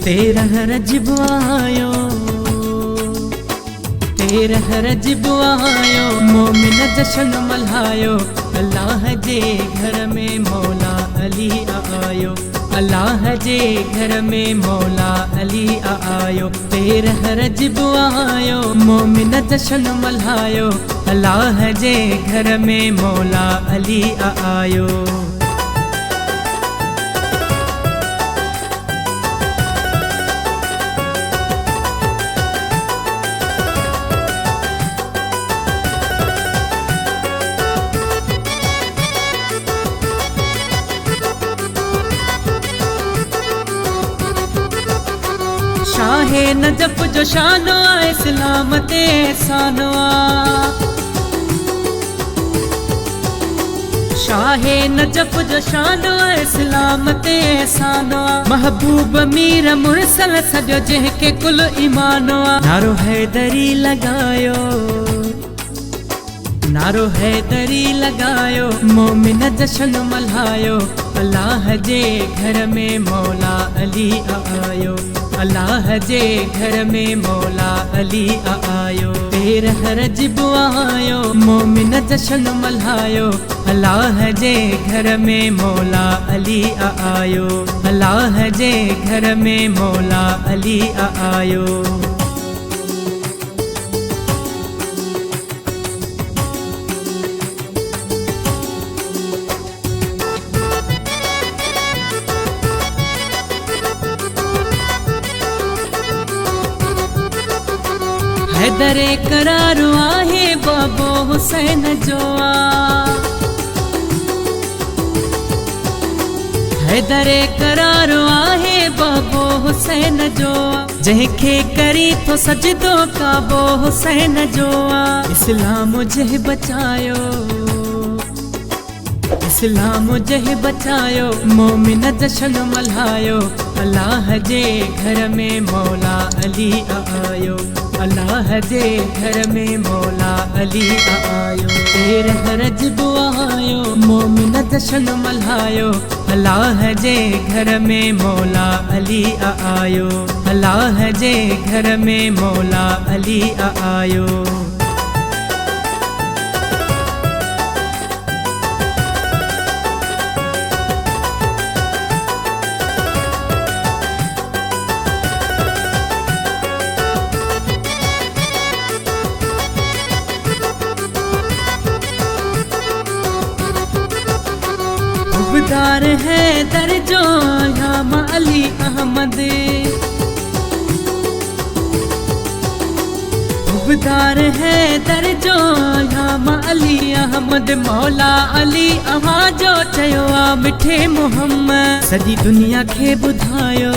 तेरह रजब आयो, तेरह रजब आयो, मोमिन जश्न मल्हायो। अल्लाह जे घर में मौला अली आयो, अल्लाह जे घर में मौला अली आयो। तेरह रजब आयो, मोमिन जश्न मल्हायो। अल्लाह जे घर में मौला अली आयो। शाहे नजफ जो शानो इस्लाम ते सानवा, शाहे नजफ जो शानो इस्लाम ते सानवा। महबूब मीर मुरसल सजो जंहिंखे कुल ईमानवा। नारो हैदरी लगायो, नारो हैदरी लगायो, मोमिन जश्न मल्हायो। अल्लाह जे घर में मौला अली आयो, अल्लाह जे घर में मौला अली आयो। तेरह रजब आयो, मोमिन जश्न मल्हायो। अल्लाह जे घर में मौला अली आयो, अल्लाह जे घर में मौला अली आयो। हैदरे करार आहे बाबो हुसैन जोआ, हैदरे करार आहे बाबो हुसैन जोआ। जंहिंखे करी तो सजदो काबो हुसैन जोआ। इस्लाम जह बचायो, इस्लाम जह बचायो, मोमिन जश्न मल्हायो। अल्लाह जे घर में मौला अली आयो, अल्लाह जे घर में मौला अली आयो। तेरह रजब आयो, मोमिन जश्न मल्हायो। अल्लाह जे घर में मौला अली आयो, अल्लाह जे घर में मौला अली आयो। खुबदार है दर्जो इमाम अली अहमद, खुबदार है दर्जो इमाम अली अहमद। मौला अली अवां जो चयो आ मिठे मोहम्मद। सॼी दुनिया खे ॿुधायो,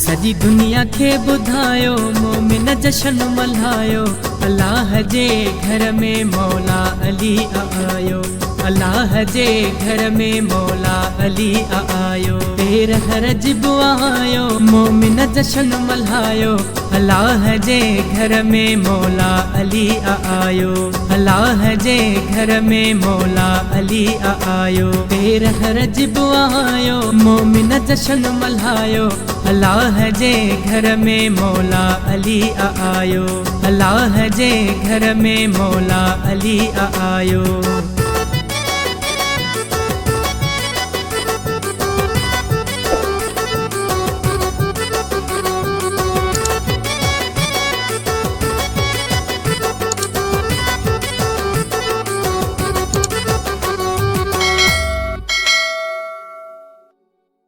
सॼी दुनिया खे ॿुधायो, मोमिन जश्न मल्हायो। अल्लाह जे घर में मौला अली आयो, अल्लाह जे घर में मौला अली आयो। तेरह रजब आयो, मोमिन जश्न मल्हायो। अल्लाह जे घर में मौला अली आयो, अल्लाह जे घर में मौला अली आयो। तेरह रजब आयो, मोमिन जश्न मल्हायो। अल्लाह जे घर में मौला अली आयो, अल्लाह जे घर में मौला अली आयो।